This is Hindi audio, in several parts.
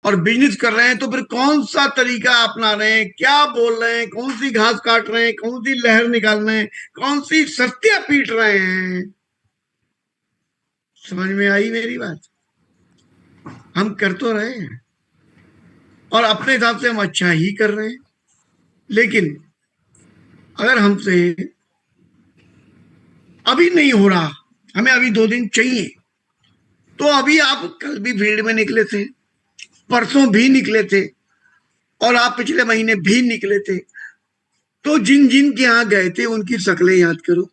और बिजनेस कर रहे हैं तो फिर कौन सा तरीका अपना रहे हैं, क्या बोल रहे हैं, कौन सी घास काट रहे हैं, कौन सी लहर निकाल रहे हैं, कौन सी सत्या पीट रहे हैं। समझ में आई मेरी बात? हम कर तो रहे हैं और अपने हिसाब से हम अच्छा ही कर रहे हैं, लेकिन अगर हमसे अभी नहीं हो रहा, हमें अभी 2 दिन चाहिए, तो अभी आप कल भी भीड़ में निकले थे, परसों भी निकले थे, और आप पिछले महीने भी निकले थे, तो जिन जिन के यहां गए थे उनकी शक्लें याद करो,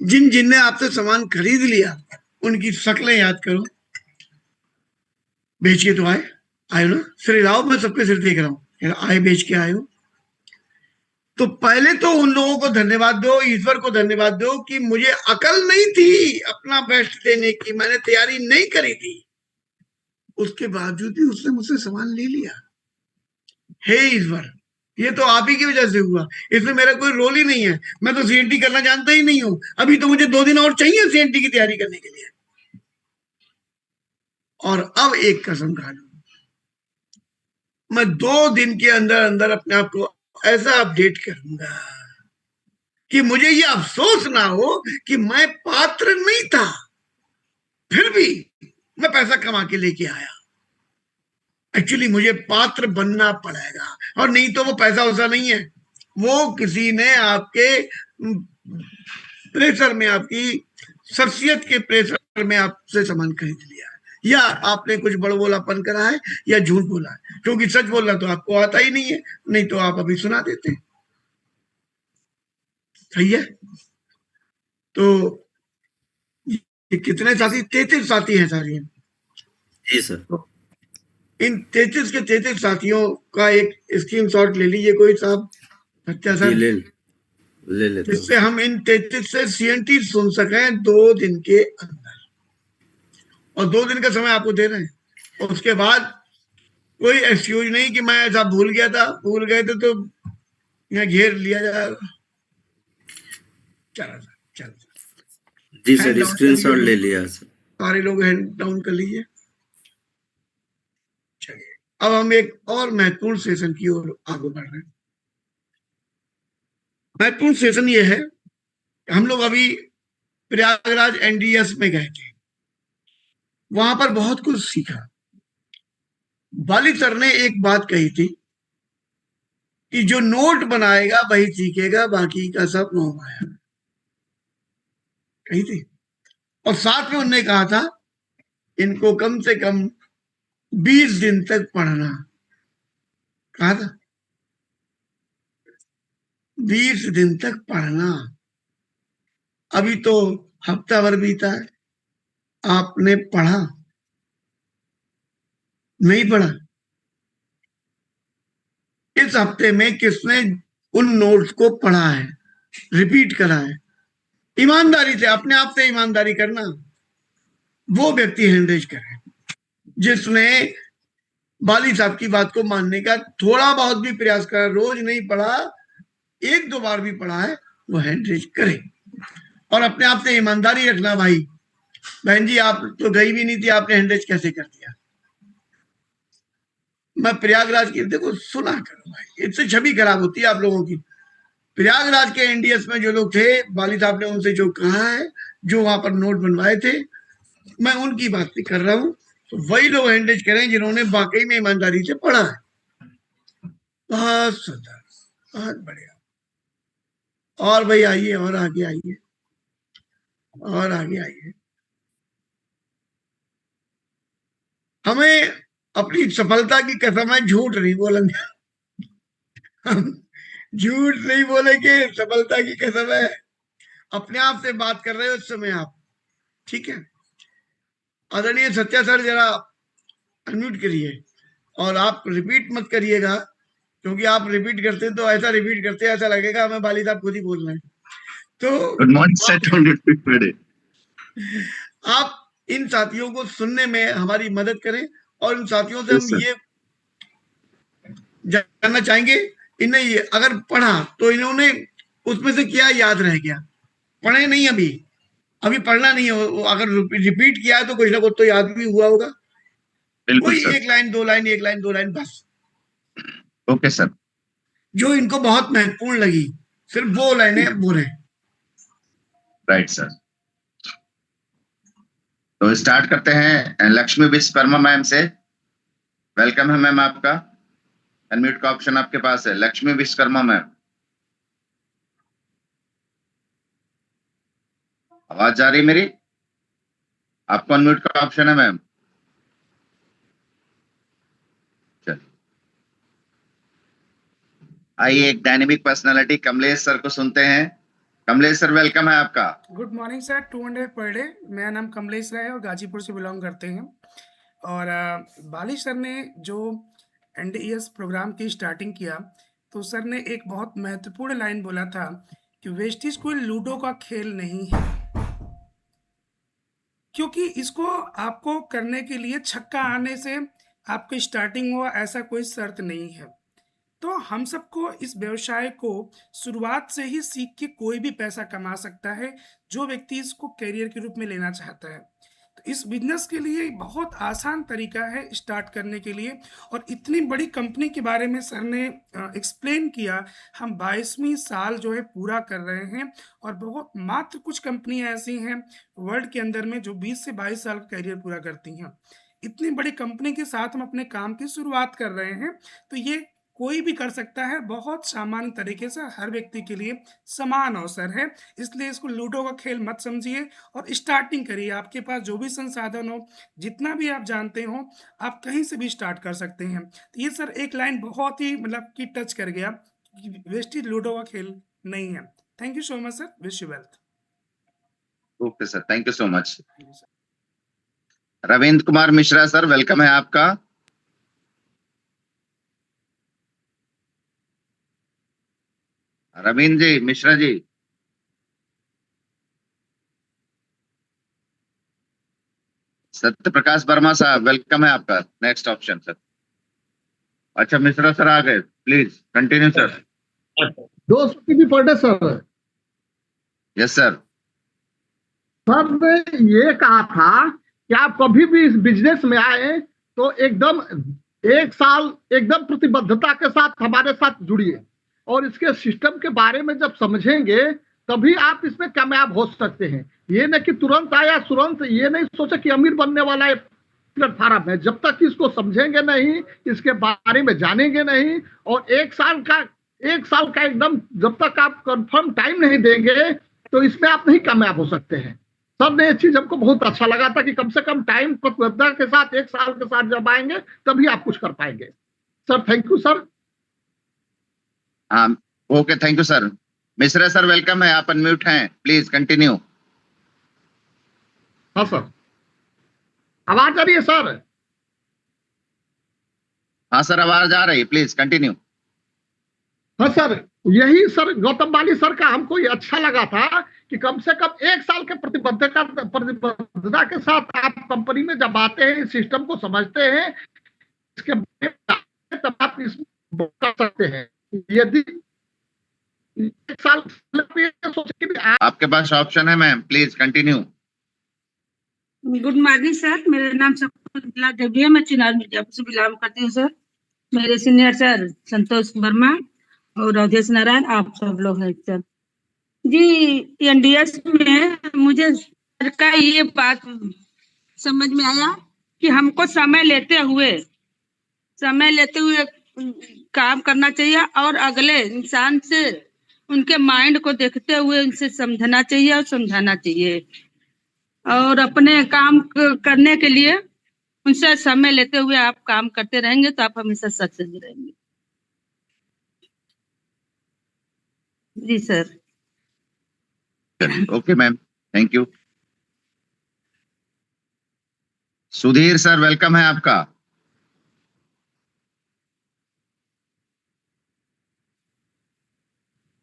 जिन जिन ने आपसे सामान खरीद लिया उनकी शक्लें याद करो। बेच के तो आए, आए ना, सिर लाओ, मैं सबके सिर देख रहा हूं, आए बेच के आए हो। तो पहले तो उन लोगों को धन्यवाद दो, ईश्वर को धन्यवाद दो कि मुझे अकल नहीं थी अपना बेस्ट देने की, मैंने तैयारी नहीं करी थी, उसके बावजूद भी उसने मुझसे सामान ले लिया। हे ईश्वर, ये तो आप ही की वजह से हुआ, इसमें मेरा कोई रोल ही नहीं है, मैं तो सीएनटी करना जानता ही नहीं हूं, अभी तो मुझे 2 दिन और चाहिए सीएनटी की तैयारी करने के लिए। और अब एक कसम खा लू, मैं 2 दिन के अंदर अंदर अपने आप को ऐसा अपडेट करूंगा कि मुझे ये अफसोस ना हो कि मैं पात्र नहीं था, फिर भी मैं पैसा कमा के लेके आया। एक्चुअली मुझे पात्र बनना पड़ेगा, और नहीं तो वो पैसा वैसा नहीं है, वो किसी ने आपके प्रेशर में, आपकी शख्सियत के प्रेशर में आपसे सामान खरीद लिया है, या आपने कुछ बड़बोलापन करा है, या झूठ बोला है, क्योंकि सच बोलना तो आपको आता ही नहीं है, नहीं तो आप अभी सुना देते। सही है? तो ये कितने साथी? 33 साथी हैं सारी। जी सर। तो इन 33 के 33 साथियों का एक स्क्रीनशॉट ले लीजिए कोई साहब, सत्या जी सर, ले लेता हूँ। जिससे हम इन 33 से सीएनटी सुन सकें 2 दिन के अंदर, और 2 दिन का समय आपको दे रहे हैं, और उसके बाद कोई एक्सक्यूज नहीं कि मैं ऐसा भूल गया था, भूल गए थे तो यहाँ घेर लिया जाएगा। चलो चलो, जी हैंड सर, डाउन कर स्क्रीनशॉट लीजिए, ले लिया सर। सारे लोग हैंड डाउन कर लीजिए। चलिए, अब हम एक और महत्वपूर्ण सेशन की ओर आगे बढ़ रहे हैं। महत्वपूर्ण सेशन ये है, हम लोग अभी प्रयागराज एनडीएस में गए थे, वहां पर बहुत कुछ सीखा। बाली सर ने एक बात कही थी कि जो नोट बनाएगा वही सीखेगा, बाकी का सब मोह माया, कही थी। और साथ में उन्होंने कहा था इनको कम से कम 20 दिन तक पढ़ना, कहा था 20 दिन तक पढ़ना। अभी तो हफ्ता भर बीता है, आपने पढ़ा नहीं? पढ़ा? इस हफ्ते में किसने उन नोट्स को पढ़ा है, रिपीट करा है? ईमानदारी से, अपने आप से ईमानदारी करना, वो व्यक्ति हैंड रेज करे जिसने बाली साहब की बात को मानने का थोड़ा बहुत भी प्रयास करा, रोज नहीं पढ़ा, 1-2 बार भी पढ़ा है, वो हैंड रेज करे। और अपने आप से ईमानदारी रखना। भाई बहन जी, आप तो गई भी नहीं थी, आपने हैंड रेज कैसे कर दिया? मैं प्रयागराज की, देखो सुना करो भाई, इससे छवि खराब होती है आप लोगों की। प्रयागराज के एनडीएस में जो लोग थे, बाली साहब ने उनसे जो कहा है, जो वहां पर नोट बनवाए थे, मैं उनकी बात भी कर रहा हूं, तो वही लोग हैंडरेज करें जिन्होंने वाकई में ईमानदारी से पढ़ा है। बहुत सुंदर, बहुत बढ़िया। और भाई आइए, और आगे आइए, और आगे आइए। हमें अपनी सफलता की कसम है, झूठ नहीं बोलेंगे हम, झूठ नहीं बोलेंगे, सफलता की कसम है। अपने आप से बात कर रहे हो इस समय आप, ठीक है? आदरणीय सत्या सर, जरा अनम्यूट करिए, और आप रिपीट मत करिएगा, क्योंकि आप रिपीट करते तो ऐसा रिपीट करते ऐसा लगेगा हमें बाली साहब खुद ही बोल रहे हैं। तो आप इन साथियों को सुनने में हमारी मदद करें, और इन साथियों से हम ये जानना चाहेंगे, इन्हें ये अगर पढ़ा तो इन्होंने उसमें से क्या याद रह गया? पढ़े नहीं अभी, अभी पढ़ना नहीं है, अगर रिपीट किया है तो कुछ ना कुछ तो याद भी हुआ होगा। बिल्कुल कोई सर। एक लाइन दो लाइन, एक लाइन दो लाइन बस, ओके सर। जो इनको बहुत महत्वपूर्ण लगी, सिर्फ वो लाइनें बोले। Right sir. तो स्टार्ट करते हैं लक्ष्मी विश्वकर्मा मैम से। वेलकम है मैम आपका। अनम्यूट का ऑप्शन आपके पास है, लक्ष्मी विश्वकर्मा मैम। आवाज जा रही मेरी? आपको अनम्यूट का ऑप्शन है मैम। चलिए, आइए एक डायनेमिक पर्सनालिटी कमलेश सर को सुनते हैं। कमलेश सर, वेलकम है आपका। Good morning sir, 200 per day. मेरा नाम कमलेश राय है और गाजीपुर से बिलोंग करते हैं। और बाली सर ने जो NDES प्रोग्राम की स्टार्टिंग किया, तो सर ने एक बहुत महत्वपूर्ण लाइन बोला था कि वेस्टीज कोई लूडो का खेल नहीं है, क्योंकि इसको आपको करने के लिए छक्का आने से आपकी स्टार्टिंग हुआ ऐसा कोई शर्त नहीं है। तो हम सबको इस व्यवसाय को शुरुआत से ही सीख के कोई भी पैसा कमा सकता है, जो व्यक्ति इसको करियर के रूप में लेना चाहता है। तो इस बिजनेस के लिए बहुत आसान तरीका है स्टार्ट करने के लिए। और इतनी बड़ी कंपनी के बारे में सर ने एक्सप्लेन किया। हम 22वीं साल जो है पूरा कर रहे हैं, और बहुत मात्र कुछ कंपनियां ऐसी हैं वर्ल्ड के अंदर में जो 20 से 22 साल का करियर पूरा करती हैं। इतनी बड़ी कंपनी के साथ हम अपने काम की शुरुआत कर रहे हैं, तो ये कोई भी कर सकता है, बहुत सामान्य तरीके से हर व्यक्ति के लिए समान अवसर है। इसलिए इसको लूडो का खेल मत समझिए और स्टार्टिंग करिए। आपके पास जो भी संसाधन हो, जितना भी आप जानते हो, आप कहीं से भी स्टार्ट कर सकते हैं। तो ये सर एक लाइन बहुत ही मतलब कि टच कर गया कि वेस्टेज लूडो का खेल नहीं है। Thank you so much sir, wish you wealth. Okay sir, thank you so much. Ravindra Kumar Mishra sir, welcome है आपका। रविंद्र जी, मिश्रा जी। सत्य प्रकाश वर्मा साहब, वेलकम है आपका। Next option sir. अच्छा, मिश्रा सर आ गए, please continue sir. 200 PV per day sir. Yes sir. Sir ने ये कहा था कि आप कभी भी इस बिजनेस में आए तो एकदम 1 साल एकदम प्रतिबद्धता के साथ हमारे साथ जुड़िए, और इसके सिस्टम के बारे में जब समझेंगे तभी आप इसमें कामयाब हो सकते हैं। ये नहीं कि तुरंत आया तुरंत, ये नहीं सोचा कि अमीर बनने वाला है प्लेटफार्म है। जब तक इसको समझेंगे नहीं, इसके बारे में जानेंगे नहीं, और 1 साल का एकदम जब तक आप कंफर्म टाइम नहीं देंगे तो इसमें आप नहीं कामयाब हो सकते हैं। सर ने ये चीज हमको बहुत अच्छा लगा था कि कम से कम टाइम प्रतिबद्धता के साथ 1 साल के साथ जब आएंगे तभी आप कुछ कर पाएंगे। Sir thank you sir. Okay, thank you sir. Mishra sir, welcome है, आप अनम्यूट हैं, प्लीज कंटिन्यू। हाँ सर, आवाज आ रही है सर? हाँ सर, आवाज आ रही है, प्लीज कंटिन्यू। हाँ सर, यही सर गौतम बाली सर का हमको ये अच्छा लगा था कि कम से कम 1 साल के प्रतिबद्धता के साथ आप कंपनी में जब आते हैं, इस सिस्टम को समझते हैं, इसके बारे में तब आप इसमें कर सकते हैं। यदि 1 साल सोच के भी आपके पास ऑप्शन है ma'am, please continue. Good morning sir, मेरा नाम शकुंतला देवी है, मैं चिनार मिर्जापुर से बिलोंग करती हूँ सर। मेरे सीनियर सर संतोष वर्मा और अवधेश नारायण, आप सब लोग हैं सर जी। NDS में मुझे सर का ये बात समझ में आया कि हमको समय लेते हुए काम करना चाहिए, और अगले इंसान से उनके माइंड को देखते हुए उनसे समझना चाहिए और समझाना चाहिए, और अपने काम करने के लिए उनसे समय लेते हुए आप काम करते रहेंगे तो आप हमेशा सक्सेस रहेंगे। जी sir. Okay ma'am, thank you. Sudhir sir, welcome है आपका।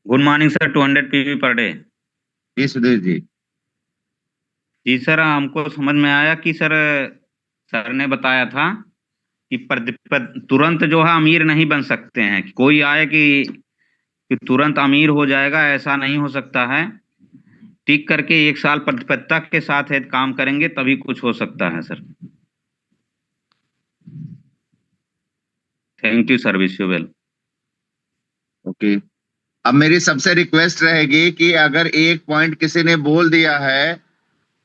Good morning sir, 200 PV per day. जी सुधीर जी। जी सर, हमको समझ में आया कि सर ने बताया था कि तुरंत जो है अमीर नहीं बन सकते हैं। कोई आए कि तुरंत अमीर हो जाएगा, ऐसा नहीं हो सकता है। टिक करके 1 साल प्रतिबद्धता के साथ काम करेंगे तभी कुछ हो सकता है sir. Thank you sir, wish you well. Okay, अब मेरी सबसे रिक्वेस्ट रहेगी कि अगर एक पॉइंट किसी ने बोल दिया है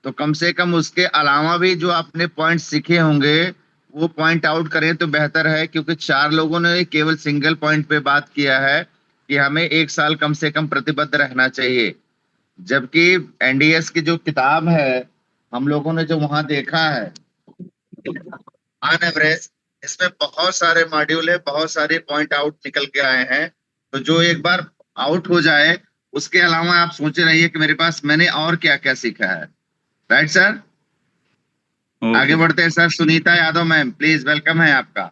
तो कम से कम उसके अलावा भी जो आपने पॉइंट सीखे होंगे वो पॉइंट आउट करें तो बेहतर है, क्योंकि 4 लोगों ने केवल सिंगल पॉइंट पे बात किया है कि हमें 1 साल कम से कम प्रतिबद्ध रहना चाहिए, जबकि एनडीएस की जो किताब है हम लोगों ने जो वहां देखा है ऑन एवरेज इसमें बहुत सारे मॉड्यूल है, बहुत सारे पॉइंट आउट निकल के आए हैं। तो जो एक बार आउट हो जाए उसके अलावा आप सोचे रहिए कि मेरे पास मैंने और क्या क्या सीखा है। राइट सर, आगे बढ़ते हैं sir. Sunita Yadav ma'am, please, welcome है आपका।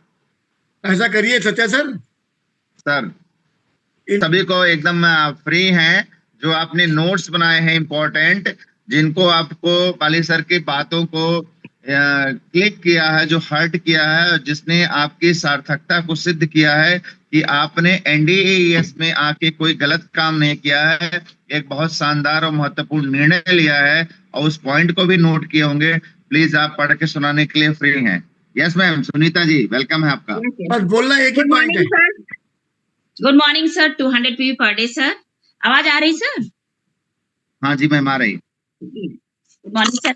ऐसा करिए सत्या सर, सर सभी को एकदम फ्री हैं, जो आपने नोट्स बनाए हैं इंपॉर्टेंट, जिनको आपको पाली सर की बातों को क्लिक किया है, जो हर्ट किया है, जिसने आपकी सार्थकता को सिद्ध किया है कि आपने एनडीएस में आके कोई गलत काम नहीं किया है, एक बहुत शानदार और महत्वपूर्ण निर्णय लिया है और उस पॉइंट को भी नोट किए होंगे। प्लीज आप पढ़ के सुनाने के लिए फ्री हैं। Yes ma'am, Sunita ji welcome है आपका। बस बोलना एक ही गुड पॉइंट है। Morning sir, good morning sir. 200 PV per day sir. आवाज आ रही सर? हाँ जी मैम, आ रही। Good morning sir.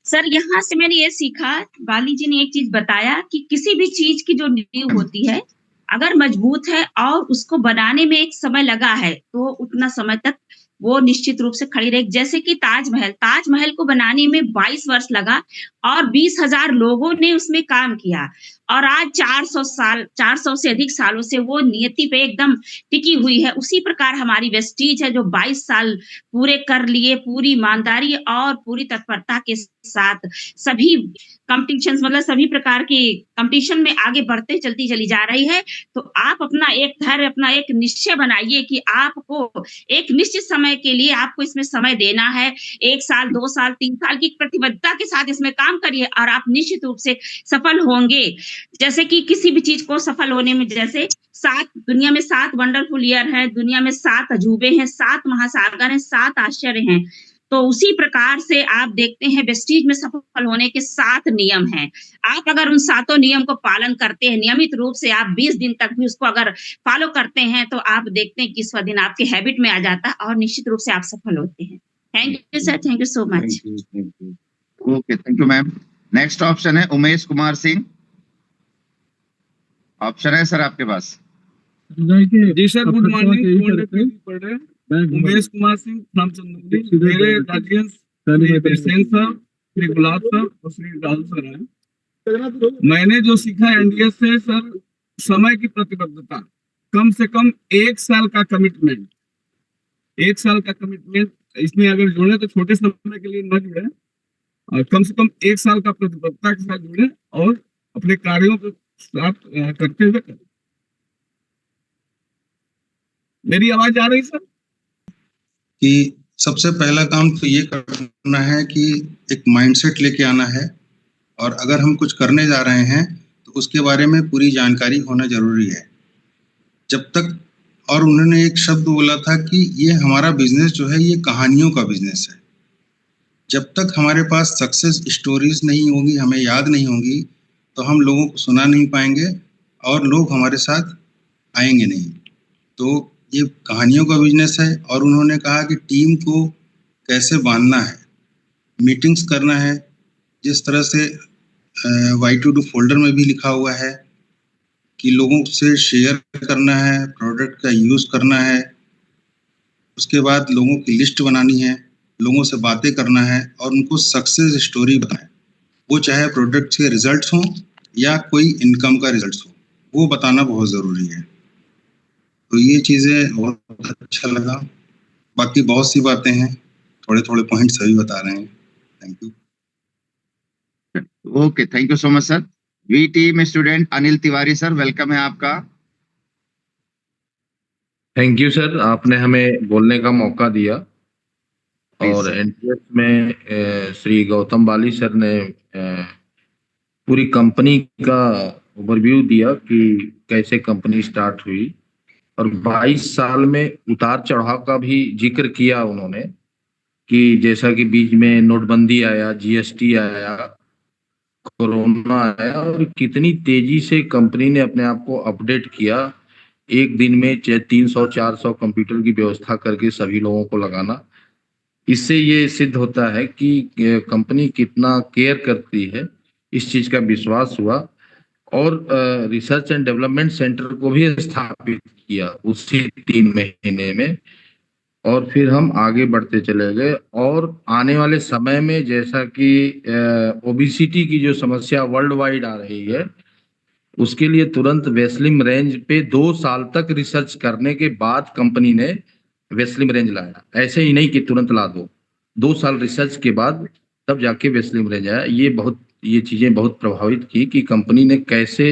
सर यहाँ से मैंने ये सीखा, बाली जी ने एक चीज बताया कि किसी भी चीज की जो नींव होती है अगर मजबूत है और उसको बनाने में एक समय लगा है तो उतना समय तक वो निश्चित रूप से खड़ी रहेगी। जैसे कि ताजमहल को बनाने में 22 वर्ष लगा और 20,000 लोगों ने उसमें काम किया और आज 400 से अधिक सालों से वो नियति पे एकदम टिकी हुई है। उसी प्रकार हमारी वेस्टीज है जो 22 साल पूरे कर लिए, पूरी ईमानदारी और पूरी तत्परता के साथ सभी कॉम्पिटिशंस, मतलब सभी प्रकार की कॉम्पिटिशन में आगे बढ़ते चलती चली जा रही है। तो आप अपना एक धैर्य, अपना एक निश्चय बनाइए कि आपको एक निश्चित समय के लिए आपको इसमें समय देना है। 1 साल, 2 साल, 3 साल की प्रतिबद्धता के साथ इसमें काम करिए और आप निश्चित रूप से सफल होंगे। जैसे कि किसी भी चीज को सफल होने में, जैसे दुनिया में 7 वंडरफुल ईयर है, दुनिया में 7 अजूबे हैं, 7 महासागर हैं, 7 आश्चर्य हैं। तो उसी प्रकार से आप देखते हैं वेस्टीज में सफल होने के 7 नियम हैं। आप अगर उन 7 नियम को पालन करते हैं नियमित रूप से, आप 20 दिन तक भी उसको अगर फॉलो करते हैं तो आप देखते हैं कि इस दिन आपके हैबिट में आ जाता है और निश्चित रूप से आप सफल होते हैं। Thank you sir, thank you so much. Okay, thank you ma'am. Next option है उमेश कुमार सिंह। ऑप्शन है सर आपके पास। जी sir, good morning. Umesh Kumar Singh from Chandauli. मेरे गार्जियंस श्री बेसेन सर, श्री गुलाब सर और श्री राहुल सर हैं। मैंने जो सीखा एनडीएस से सर, समय की प्रतिबद्धता, कम से कम 1 साल का कमिटमेंट, 1 साल का कमिटमेंट। इसमें अगर जुड़े तो छोटे समय के लिए न जुड़े और कम से कम 1 साल का प्रतिबद्धता के साथ जुड़े और अपने कार्यों को साथ करते हुए करें। मेरी आवाज आ रही सर? कि सबसे पहला काम तो ये करना है कि एक माइंडसेट लेके आना है और अगर हम कुछ करने जा रहे हैं तो उसके बारे में पूरी जानकारी होना जरूरी है। जब तक, और उन्होंने एक शब्द बोला था कि ये हमारा बिजनेस जो है ये कहानियों का बिजनेस है। जब तक हमारे पास सक्सेस स्टोरीज नहीं होगी, हमें याद नहीं होगी, तो हम लोगों को सुना नहीं पाएंगे और लोग हमारे साथ आएंगे नहीं। तो ये कहानियों का बिजनेस है। और उन्होंने कहा कि टीम को कैसे बांधना है, मीटिंग्स करना है, जिस तरह से Y2Do फोल्डर में भी लिखा हुआ है कि लोगों से शेयर करना है, प्रोडक्ट का यूज़ करना है, उसके बाद लोगों की लिस्ट बनानी है, लोगों से बातें करना है और उनको सक्सेस स्टोरी बताएं। वो चाहे प्रोडक्ट के रिजल्ट्स हों या कोई इनकम का रिजल्ट्स हो, वो बताना बहुत ज़रूरी है। तो ये चीज़ें बहुत अच्छा लगा। बाकी बहुत सी बातें हैं, थोड़े थोड़े पॉइंट सभी बता रहे हैं। Thank you. Okay, thank you so much sir. VT में student Anil Tiwari sir, welcome है आपका। थैंक यू सर, आपने हमें बोलने का मौका दिया। और एनडीएस में श्री गौतम बाली सर ने पूरी कंपनी का ओवरव्यू दिया कि कैसे कंपनी स्टार्ट हुई और 22 साल में उतार चढ़ाव का भी जिक्र किया उन्होंने कि जैसा कि बीच में नोटबंदी आया, जीएसटी आया, कोरोना आया और कितनी तेजी से कंपनी ने अपने आप को अपडेट किया। एक दिन में 300-400 कंप्यूटर की व्यवस्था करके सभी लोगों को लगाना, इससे ये सिद्ध होता है कि कंपनी कितना केयर करती है, इस चीज का विश्वास हुआ। और रिसर्च एंड डेवलपमेंट सेंटर को भी स्थापित किया उसी 3 महीने में, और फिर हम आगे बढ़ते चले गए। और आने वाले समय में जैसा कि ओबेसिटी की जो समस्या वर्ल्ड वाइड आ रही है, उसके लिए तुरंत वेस्लिम रेंज पे 2 साल तक रिसर्च करने के बाद कंपनी ने वेस्लिम रेंज लाया। ऐसे ही नहीं कि तुरंत ला दो, 2 साल रिसर्च के बाद तब जाके वेस्लिम रेंज आया। ये चीजें बहुत प्रभावित की कि कंपनी ने कैसे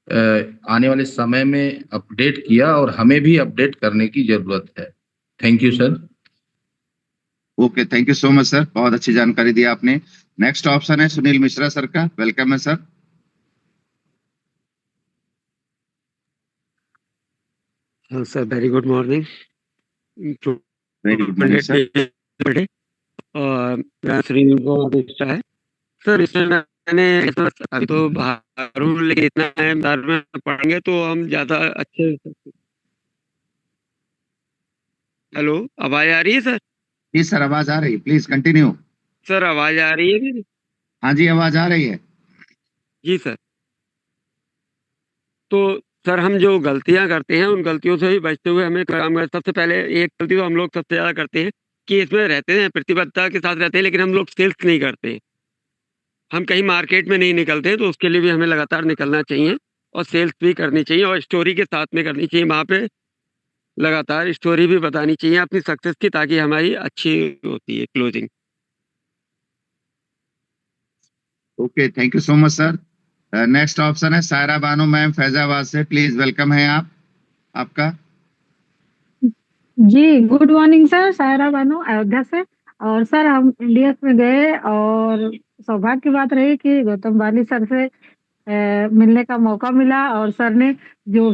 आने वाले समय में अपडेट किया, और हमें भी अपडेट करने की जरूरत है। Thank you sir. Okay, thank you so much sir, बहुत अच्छी जानकारी दी आपने। नेक्स्ट ऑप्शन है सुनील मिश्रा सर का, वेलकम है sir. Sir very good morning. Very good morning sir. और मेरा श्री को है सर, इसमें मैंने अभी तो बाहर हूँ, लेकिन इतना टाइम बाहर में पढ़ेंगे तो हम ज्यादा अच्छे। हेलो, आवाज आ रही है सर? जी सर, आवाज आ रही है, प्लीज कंटिन्यू। सर आवाज आ रही है मेरी? हाँ जी, आवाज आ रही है जी सर। तो सर हम जो गलतियां करते हैं उन गलतियों से ही बचते हुए हमें काम करना। सबसे पहले एक गलती तो हम लोग सबसे ज्यादा करते हैं कि इसमें रहते हैं, प्रतिबद्धता के साथ रहते हैं, लेकिन हम लोग सेल्स नहीं करते। हम कहीं मार्केट में नहीं निकलते, तो उसके लिए भी हमें लगातार निकलना चाहिए और सेल्स भी करनी चाहिए, और स्टोरी के साथ में करनी चाहिए। वहाँ पे लगातार स्टोरी भी बतानी चाहिए अपनी सक्सेस की, ताकि हमारी अच्छी होती है closing. Okay, thank you so much sir. Next option है सायरा बानो मैम फैजाबाद से, प्लीज वेलकम है आपका। जी good morning sir, Saira Bano Ayodhya से। और सर हम इंडिया में गए और सौभाग्य की बात रही कि गौतम बाली सर से मिलने का मौका मिला, और सर ने जो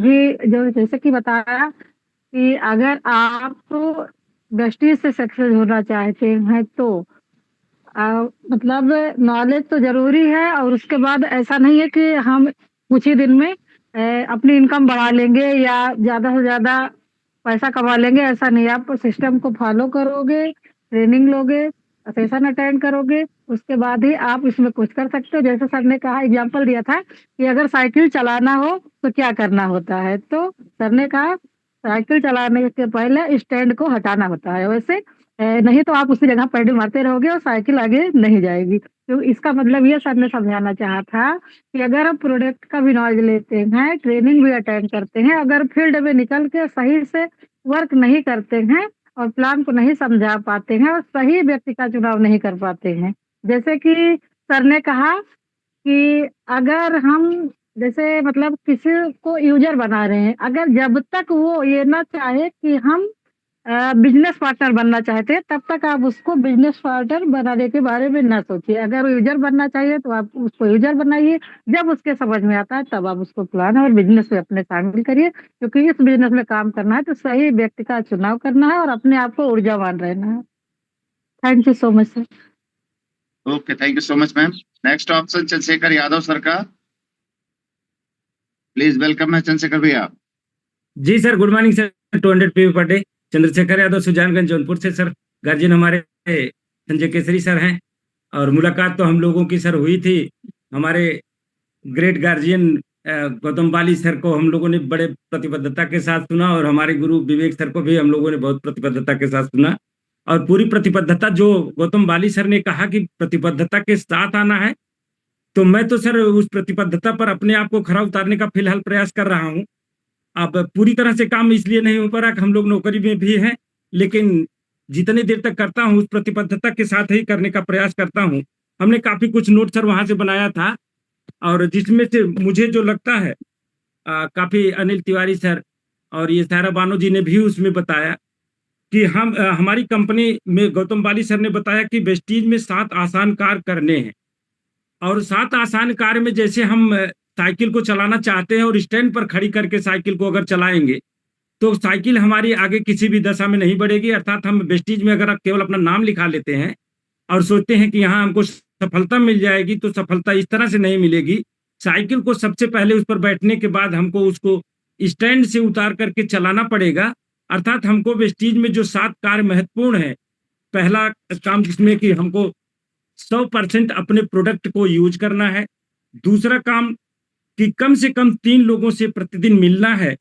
जैसे कि बताया कि अगर आप वेस्टीज से सक्सेस होना चाहते हैं तो मतलब नॉलेज तो जरूरी है, और उसके बाद ऐसा नहीं है कि हम कुछ ही दिन में अपनी इनकम बढ़ा लेंगे या ज्यादा से ज्यादा पैसा कमा लेंगे, ऐसा नहीं। आप सिस्टम को फॉलो करोगे, ट्रेनिंग लोगे, सेशन अटेंड करोगे, उसके बाद ही आप इसमें कुछ कर सकते हो। जैसे सर ने कहा, एग्जांपल दिया था कि अगर साइकिल चलाना हो तो क्या करना होता है, तो सर ने कहा साइकिल चलाने के पहले स्टैंड को हटाना होता है। वैसे नहीं तो आप उसी जगह पैडल मारते रहोगे और साइकिल आगे नहीं जाएगी। तो इसका मतलब ये सर ने समझाना चाहा था कि अगर आप प्रोडक्ट का भी नॉलेज लेते हैं, ट्रेनिंग भी अटेंड करते हैं, अगर फील्ड में निकल के सही से वर्क नहीं करते हैं और प्लान को नहीं समझा पाते हैं और सही व्यक्ति का चुनाव नहीं कर पाते हैं, जैसे कि सर ने कहा कि अगर हम जैसे मतलब किसी को यूजर बना रहे हैं, अगर जब तक वो ये ना चाहे कि हम बिजनेस पार्टनर बनना चाहते हैं, तब तक आप उसको बिजनेस पार्टनर बनाने के बारे में ना सोचिए। अगर वो यूजर बनना चाहिए तो आप उसको यूजर बनाइए, जब उसके समझ में आता है तब आप उसको प्लान और बिजनेस में अपने शामिल करिए, क्योंकि इस बिजनेस में काम करना है तो सही व्यक्ति का चुनाव करना है और अपने आप को ऊर्जावान रहना है। Thank you so much sir. Okay, thank you so much ma'am. Next option Chandrashekhar Yadav sir का, प्लीज वेलकम है चंद्रशेखर भैया। जी sir, good morning sir. 200 PV per day, Chandrashekhar Yadav Sujanganj Jaunpur से सर। गार्जियन हमारे संजय केसरी सर हैं, और मुलाकात तो हम लोगों की सर हुई थी। हमारे ग्रेट गार्जियन गौतम बाली सर को हम लोगों ने बड़े प्रतिबद्धता के साथ सुना, और हमारे गुरु विवेक सर को भी हम लोगों ने बहुत प्रतिबद्धता के साथ सुना। और पूरी प्रतिबद्धता जो गौतम बाली सर ने कहा कि प्रतिबद्धता के साथ आना है, तो मैं तो सर उस प्रतिबद्धता पर अपने आप को खरा उतारने का फिलहाल प्रयास कर रहा हूँ। अब पूरी तरह से काम इसलिए नहीं हो पा रहा कि हम लोग नौकरी में भी हैं, लेकिन जितनी देर तक करता हूँ उस प्रतिबद्धता के साथ ही करने का प्रयास करता हूँ। हमने काफी कुछ नोट सर वहां से बनाया था, और जिसमें से मुझे जो लगता है काफी अनिल तिवारी सर और ये सायरा बानो जी ने भी उसमें बताया कि हमारी कंपनी में गौतम बाली सर ने बताया कि वेस्टीज में 7 आसान कार्य करने हैं, और 7 आसान कार्य में जैसे हम साइकिल को चलाना चाहते हैं और स्टैंड पर खड़ी करके साइकिल को अगर चलाएंगे तो साइकिल हमारी आगे किसी भी दशा में नहीं बढ़ेगी। अर्थात हम वेस्टीज में अगर केवल अपना नाम लिखा लेते हैं और सोचते हैं कि यहाँ हमको सफलता मिल जाएगी, तो सफलता इस तरह से नहीं मिलेगी। साइकिल को सबसे पहले उस पर बैठने के बाद हमको उसको स्टैंड से उतार करके चलाना पड़ेगा। अर्थात हमको वेस्टीज में जो 7 कार्य महत्वपूर्ण है, पहला काम जिसमें कि हमको 100% अपने प्रोडक्ट को यूज करना है। दूसरा काम कि कम से कम 3 लोगों से प्रतिदिन मिलना है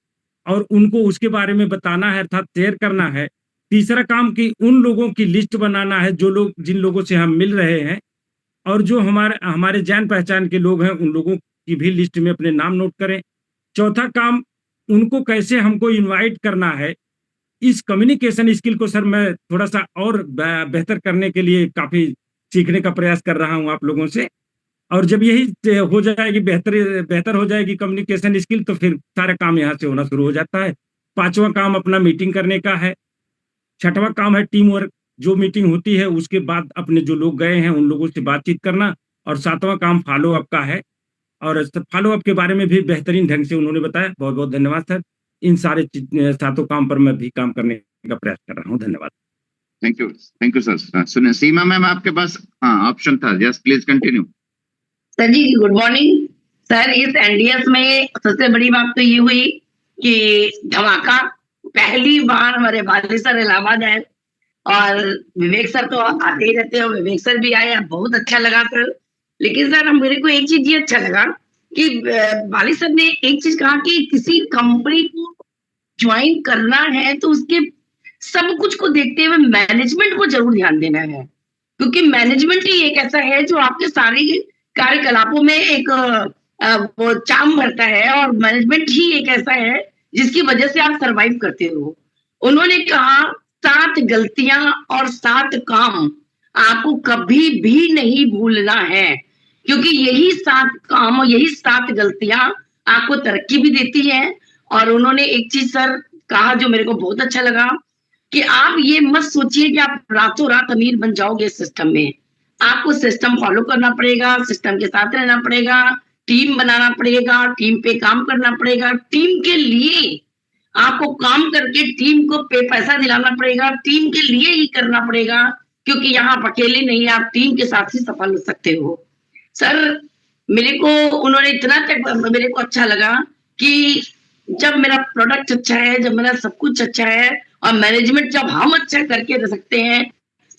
और उनको उसके बारे में बताना है, अर्थात शेयर करना है। तीसरा काम कि उन लोगों की लिस्ट बनाना है जिन लोगों से हम मिल रहे हैं, और जो हमारे जान पहचान के लोग हैं उन लोगों की भी लिस्ट में अपने नाम नोट करें। चौथा काम, उनको कैसे हमको इनवाइट करना है। इस कम्युनिकेशन स्किल को सर मैं थोड़ा सा और बेहतर करने के लिए काफी सीखने का प्रयास कर रहा हूं आप लोगों से, और जब यही हो जाएगी, बेहतर हो जाएगी कम्युनिकेशन स्किल, तो फिर सारा काम यहाँ से होना शुरू हो जाता है। पांचवा काम अपना मीटिंग करने का है। छठवां काम है टीम वर्क, जो मीटिंग होती है उसके बाद अपने जो लोग गए हैं उन लोगों से बातचीत करना। और सातवां काम फॉलो अप का है, और फॉलो अप के बारे में भी बेहतरीन ढंग से उन्होंने बताया। बहुत बहुत धन्यवाद सर। इन सारे 7 काम पर मैं भी काम करने का प्रयास कर रहा हूँ। धन्यवाद। Thank you sir. सुनिए सीमा मैम, आपके पास ऑप्शन था, just please continue. Sir ji good morning sir. इस एनडीएस में सबसे बड़ी बात तो ये हुई कि धमाका, पहली बार हमारे वाली सर इलाहाबाद आए और विवेक सर तो आते ही रहते हैं, विवेक सर भी आए, बहुत अच्छा लगा सर। लेकिन सर मेरे को एक चीज ये अच्छा लगा कि वाली सर ने एक चीज कहा कि किसी कंपनी को ज्वाइन करना है तो उसके सब कुछ को देखते हुए मैनेजमेंट को जरूर ध्यान देना है, क्योंकि मैनेजमेंट ही एक ऐसा है जो आपके सारे कार्यकलापों में एक वो चाम भरता है, और मैनेजमेंट ही एक ऐसा है जिसकी वजह से आप सरवाइव करते हो। उन्होंने कहा 7 गलतियां और 7 काम आपको कभी भी नहीं भूलना है, क्योंकि यही 7 काम और यही 7 गलतियां आपको तरक्की भी देती है। और उन्होंने एक चीज सर कहा जो मेरे को बहुत अच्छा लगा कि आप ये मत सोचिए कि आप रातों रात अमीर बन जाओगे सिस्टम में। आपको सिस्टम फॉलो करना पड़ेगा, सिस्टम के साथ रहना पड़ेगा, टीम बनाना पड़ेगा, टीम पे काम करना पड़ेगा, टीम के लिए आपको काम करके टीम को पैसा दिलाना पड़ेगा, टीम के लिए ही करना पड़ेगा, क्योंकि यहाँ आप अकेले नहीं, आप टीम के साथ ही सफल हो सकते हो। सर मेरे को उन्होंने इतना तक मेरे को अच्छा लगा कि जब मेरा प्रोडक्ट अच्छा है, जब मेरा सब कुछ अच्छा है और मैनेजमेंट जब हम अच्छा करके रह सकते हैं,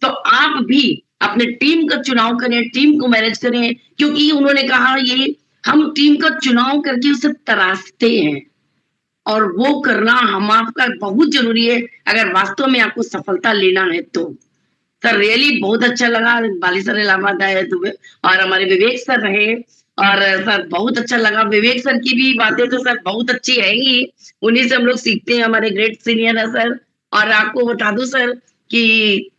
तो आप भी अपने टीम का चुनाव करें, टीम को मैनेज करें, क्योंकि उन्होंने कहा ये हम टीम का चुनाव करके उसे तराशते हैं, और वो करना हम आपका बहुत जरूरी है अगर वास्तव में आपको सफलता लेना है तो। सर रियली बहुत अच्छा लगा, बाली सर इलाहाबाद आए तो, और हमारे विवेक सर रहे, और सर बहुत अच्छा लगा। विवेक सर की भी बातें तो सर बहुत अच्छी है ही, उन्हीं से हम लोग सीखते हैं, हमारे ग्रेट सीनियर है सर। और आपको बता दूं सर कि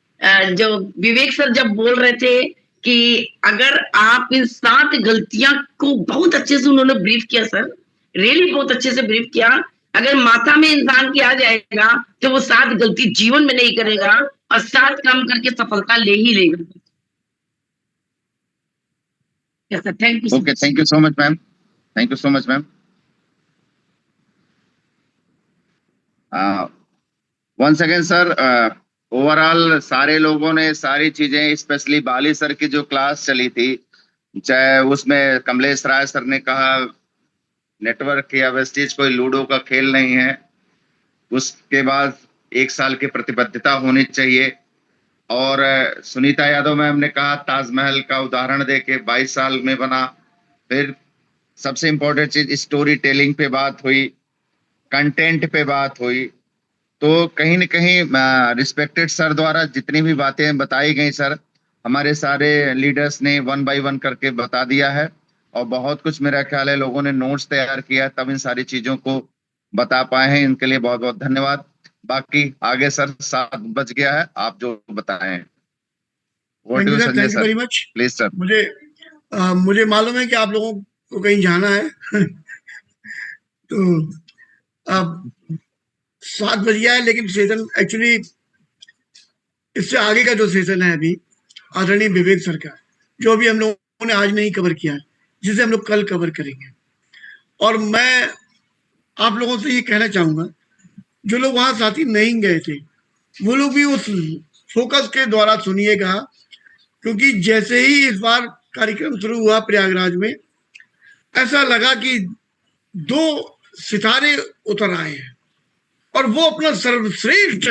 जो विवेक सर जब बोल रहे थे कि अगर आप इन 7 गलतियां को बहुत अच्छे से उन्होंने ब्रीफ किया सर, रियली बहुत अच्छे से ब्रीफ किया। अगर माथा में इंसान के आ जाएगा तो वो 7 गलती जीवन में नहीं करेगा और 7 काम करके सफलता ले ही लेगा। Yes, sir. Thank you so Okay, much. thank you so much, ma'am. Thank you so much, ma'am. Once again, sir, overall सारे लोगों ने सारी चीजें, स्पेशली बाली सर की जो क्लास चली थी, चाहे उसमें कमलेश राय सर ने कहा नेटवर्क या वेस्टेज कोई लूडो का खेल नहीं है, उसके बाद 1 साल की प्रतिबद्धता होनी चाहिए। और सुनीता यादव मैम ने कहा ताजमहल का उदाहरण देके 22 साल में बना। फिर सबसे इम्पोर्टेंट चीज स्टोरी टेलिंग पे बात हुई, कंटेंट पे बात हुई। तो कहीं न कहीं रिस्पेक्टेड सर द्वारा जितनी भी बातें बताई गई सर, हमारे सारे लीडर्स ने 1 बाय 1 करके बता दिया है, और बहुत कुछ मेरा ख्याल है लोगों ने नोट्स तैयार किया तब इन सारी चीजों को बता पाए हैं। इनके लिए बहुत बहुत धन्यवाद। बाकी आगे सर 7 बज गया है, आप जो बताएं। Thank you sir, very much. Please sir. मुझे मालूम है कि आप लोगों को कहीं जाना है तो अब 7 बज गया है, लेकिन सेशन एक्चुअली इससे आगे का जो सेशन है अभी आदरणीय विवेक सर का, जो अभी हम लोगों ने आज नहीं कवर किया है, जिसे हम लोग कल कवर करेंगे। और मैं आप लोगों से ये कहना चाहूंगा, जो लोग वहां साथी नहीं गए थे वो लोग भी उस फोकस के द्वारा सुनिएगा, क्योंकि जैसे ही इस बार कार्यक्रम शुरू हुआ प्रयागराज में, ऐसा लगा कि 2 सितारे उतर आए हैं और वो अपना सर्वश्रेष्ठ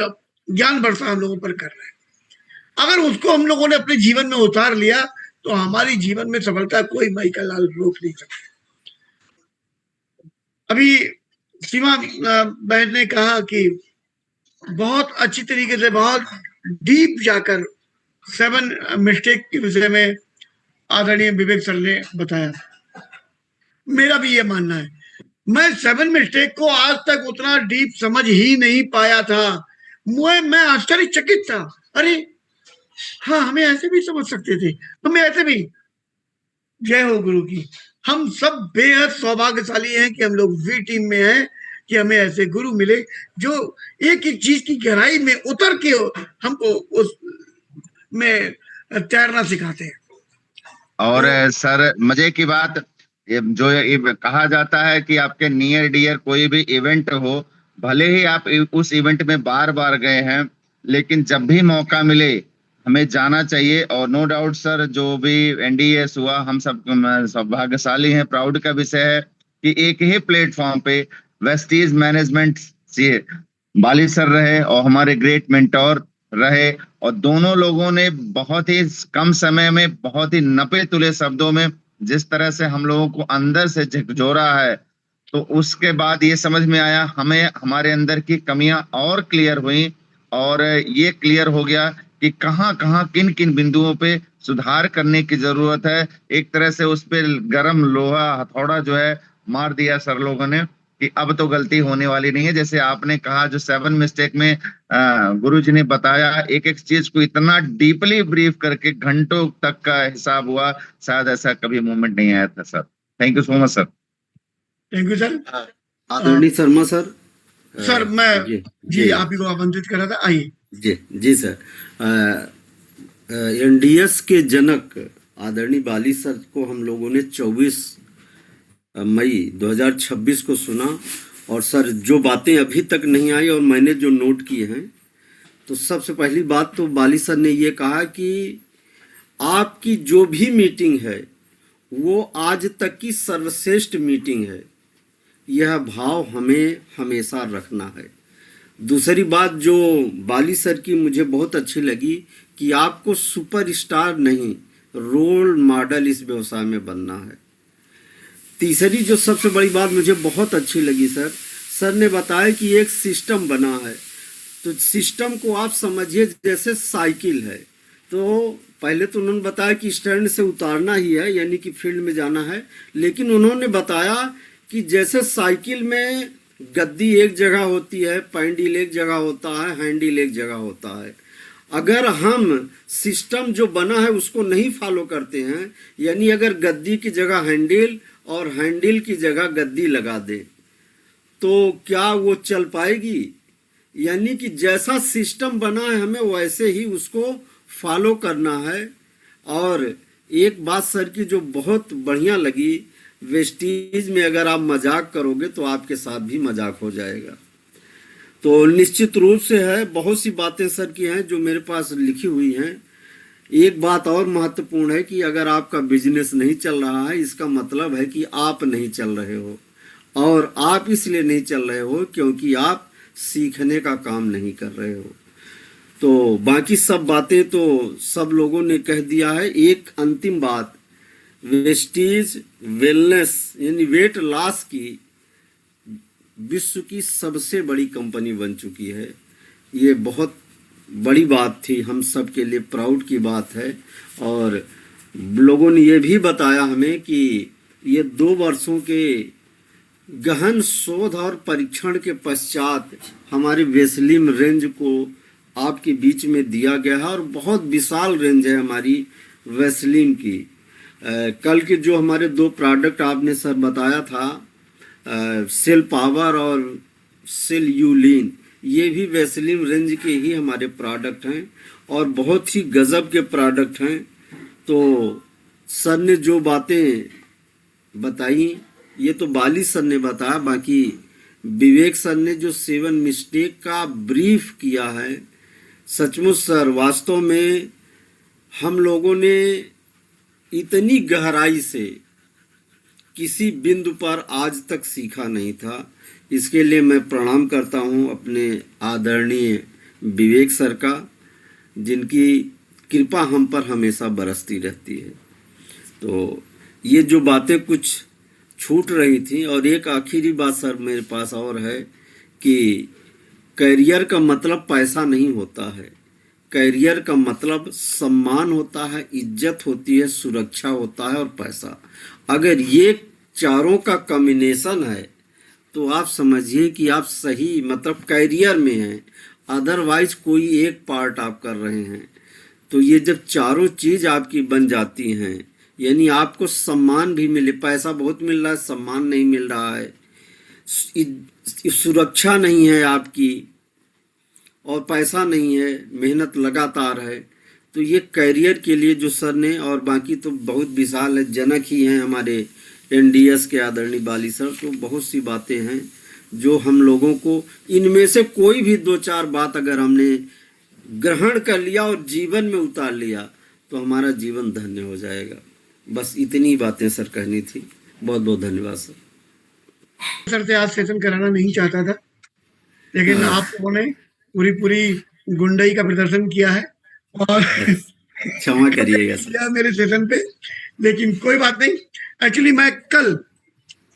ज्ञान वर्षा हम लोगों पर कर रहे हैं। अगर उसको हम लोगों ने अपने जीवन में उतार लिया तो हमारी जीवन में सफलता कोई माई का लाल रोक नहीं सकता। अभी सीमा बहन ने कहा कि बहुत अच्छी तरीके से, बहुत डीप जाकर 7 मिस्टेक के विषय में आदरणीय विवेक सर ने बताया। मेरा भी ये मानना है, मैं 7 मिस्टेक को आज तक उतना डीप समझ ही नहीं पाया था। मैं आश्चर्यचकित था, अरे हाँ, हमें ऐसे भी समझ सकते थे, हमें ऐसे भी। जय हो गुरु की। हम सब बेहद सौभाग्यशाली हैं कि हम लोग वी टीम में हैं, कि हमें ऐसे गुरु मिले जो एक एक चीज की गहराई में उतर के हमको उस में तैरना सिखाते हैं। और सर मजे की बात, जो ये कहा जाता है कि आपके नियर डियर कोई भी इवेंट हो, भले ही आप उस इवेंट में बार बार गए हैं, लेकिन जब भी मौका मिले हमें जाना चाहिए। और नो डाउट सर, जो भी NDS हुआ, हम सब सौभाग्यशाली हैं। प्राउड का विषय है कि एक ही प्लेटफॉर्म पे वेस्टीज मैनेजमेंट से बाली सर रहे और हमारे ग्रेट मेंटोर रहे, और दोनों लोगों ने बहुत ही कम समय में, बहुत ही नपे तुले शब्दों में जिस तरह से हम लोगों को अंदर से झकझोरा है, तो उसके बाद ये समझ में आया, हमें हमारे अंदर की कमियां और क्लियर हुई, और ये क्लियर हो गया कि कहाँ किन किन बिंदुओं पे सुधार करने की जरूरत है। एक तरह से उस पे गरम लोहा हथौड़ा जो है मार दिया सर लोगों ने, कि अब तो गलती होने वाली नहीं है। जैसे आपने कहा, जो 7 मिस्टेक में गुरुजी ने बताया, एक एक चीज को इतना डीपली ब्रीफ करके घंटों तक का हिसाब हुआ, शायद ऐसा कभी मोमेंट नहीं आया था sir. Thank you so much sir. Thank you sir. आदरणीय शर्मा सर। सर मैं जी आप ही को आमंत्रित कर रहा था, आइए। जी सर। NDS के जनक आदरणीय बाली सर को हम लोगों ने 24 मई 2026 को सुना, और सर जो बातें अभी तक नहीं आई और मैंने जो नोट किए हैं, तो सबसे पहली बात तो बाली सर ने ये कहा कि आपकी जो भी मीटिंग है वो आज तक की सर्वश्रेष्ठ मीटिंग है। यह भाव हमें हमेशा रखना है। दूसरी बात जो बाली सर की मुझे बहुत अच्छी लगी कि आपको सुपरस्टार नहीं, रोल मॉडल इस व्यवसाय में बनना है। तीसरी जो सबसे बड़ी बात मुझे बहुत अच्छी लगी सर ने बताया कि एक सिस्टम बना है, तो सिस्टम को आप समझिए जैसे साइकिल है। तो पहले तो उन्होंने बताया कि स्टैंड से उतारना ही है, यानी कि फील्ड में जाना है, लेकिन उन्होंने बताया कि जैसे साइकिल में गद्दी एक जगह होती है, पैंडल एक जगह होता है, हैंडल एक जगह होता है। अगर हम सिस्टम जो बना है उसको नहीं फॉलो करते हैं, यानी अगर गद्दी की जगह हैंडल और हैंडल की जगह गद्दी लगा दे, तो क्या वो चल पाएगी? यानी कि जैसा सिस्टम बना है हमें वैसे ही उसको फॉलो करना है। और एक बात सर की जो बहुत बढ़िया लगी, वेस्टीज में अगर आप मजाक करोगे तो आपके साथ भी मजाक हो जाएगा। तो निश्चित रूप से है, बहुत सी बातें सर की हैं जो मेरे पास लिखी हुई हैं। एक बात और महत्वपूर्ण है कि अगर आपका बिजनेस नहीं चल रहा है, इसका मतलब है कि आप नहीं चल रहे हो, और आप इसलिए नहीं चल रहे हो क्योंकि आप सीखने का काम नहीं कर रहे हो। तो बाकी सब बातें तो सब लोगों ने कह दिया है। एक अंतिम बात, वेस्टीज वेलनेस यानी वेट लॉस की विश्व की सबसे बड़ी कंपनी बन चुकी है। ये बहुत बड़ी बात थी, हम सब के लिए प्राउड की बात है। और लोगों ने ये भी बताया हमें कि ये 2 वर्षों के गहन शोध और परीक्षण के पश्चात हमारे वेस्लिम रेंज को आपके बीच में दिया गया है, और बहुत विशाल रेंज है हमारी वेस्लिम की। कल के जो हमारे 2 प्रोडक्ट आपने सर बताया था, सेल पावर और सेल यूलिन, ये भी वेस्लिम रेंज के ही हमारे प्रोडक्ट हैं और बहुत ही गजब के प्रोडक्ट हैं। तो सर ने जो बातें बताई ये तो बाली सर ने बताया, बाकी विवेक सर ने जो 7 मिस्टेक का ब्रीफ किया है, सचमुच सर वास्तव में हम लोगों ने इतनी गहराई से किसी बिंदु पर आज तक सीखा नहीं था। इसके लिए मैं प्रणाम करता हूं अपने आदरणीय विवेक सर का, जिनकी कृपा हम पर हमेशा बरसती रहती है। तो ये जो बातें कुछ छूट रही थी, और एक आखिरी बात सर मेरे पास और है कि करियर का मतलब पैसा नहीं होता है। करियर का मतलब सम्मान होता है, इज्जत होती है, सुरक्षा होता है और पैसा। अगर ये चारों का कॉम्बिनेशन है तो आप समझिए कि आप सही मतलब करियर में हैं। अदरवाइज कोई एक पार्ट आप कर रहे हैं, तो ये जब चारों चीज आपकी बन जाती हैं, यानी आपको सम्मान भी मिले, पैसा बहुत मिल रहा है, सम्मान नहीं मिल रहा है, सुरक्षा नहीं है आपकी, और पैसा नहीं है, मेहनत लगातार है, तो ये करियर के लिए जो सर ने, और बाकी तो बहुत विशाल है, जनक ही हैं हमारे एनडीएस के आदरणीय बाली सर। तो बहुत सी बातें हैं जो हम लोगों को, इनमें से कोई भी 2-4 बात अगर हमने ग्रहण कर लिया और जीवन में उतार लिया तो हमारा जीवन धन्य हो जाएगा। बस इतनी बातें सर कहनी थी। बहुत बहुत धन्यवाद सर। सर से आज सेशन कराना नहीं चाहता था, लेकिन आप लोगों ने पूरी गुंडई का प्रदर्शन किया है और क्षमा करिएगा सर मेरे सेशन पे, लेकिन कोई बात नहीं। एक्चुअली मैं कल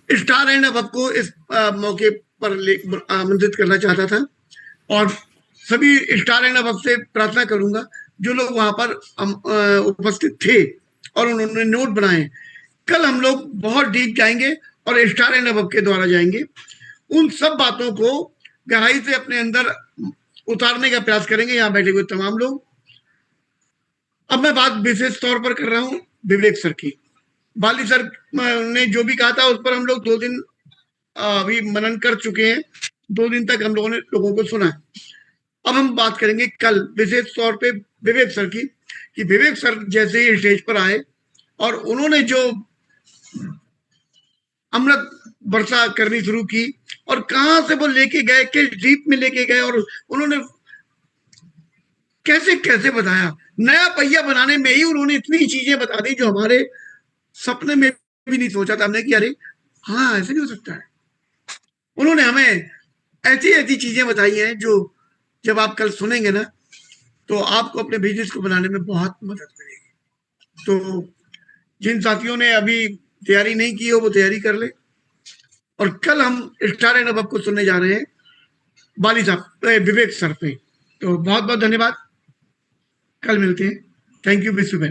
स्टार एंड अबव को इस मौके पर आमंत्रित करना चाहता था, और सभी स्टार एंड अबव से प्रार्थना करूंगा जो लोग वहां पर उपस्थित थे और उन्होंने नोट बनाए, कल हम लोग बहुत डीप जाएंगे और स्टार एंड अबव के द्वारा जाएंगे, उन सब बातों को गहराई से अपने अंदर उतारने का प्रयास करेंगे यहाँ बैठे हुए तमाम लोग। अब मैं बात विशेष तौर पर कर रहा हूँ विवेक सर की। बाली सर ने जो भी कहा था उस पर हम लोग 2 दिन अभी मनन कर चुके हैं, 2 दिन तक हम लोगों ने लोगों को सुना। अब हम बात करेंगे कल विशेष तौर पे विवेक सर की, कि विवेक सर जैसे ही स्टेज पर आए और उन्होंने जो अमृत वर्षा करनी शुरू की, और कहां से वो लेके गए, किस डीप में लेके गए, और उन्होंने कैसे कैसे बताया। नया पहिया बनाने में ही उन्होंने इतनी चीजें बता दी जो हमारे सपने में भी नहीं सोचा था हमने कि अरे हाँ ऐसे नहीं हो सकता है। उन्होंने हमें ऐसी ऐसी चीजें बताई हैं जो जब आप कल सुनेंगे ना तो आपको अपने बिजनेस को बनाने में बहुत मदद करेगी। तो जिन साथियों ने अभी तैयारी नहीं की हो वो तैयारी कर ले, और कल हम स्टार एंड अबव को सुनने जा रहे हैं बाली साहब विवेक सर पे। तो बहुत बहुत धन्यवाद, कल मिलते हैं। थैंक यू विश्व।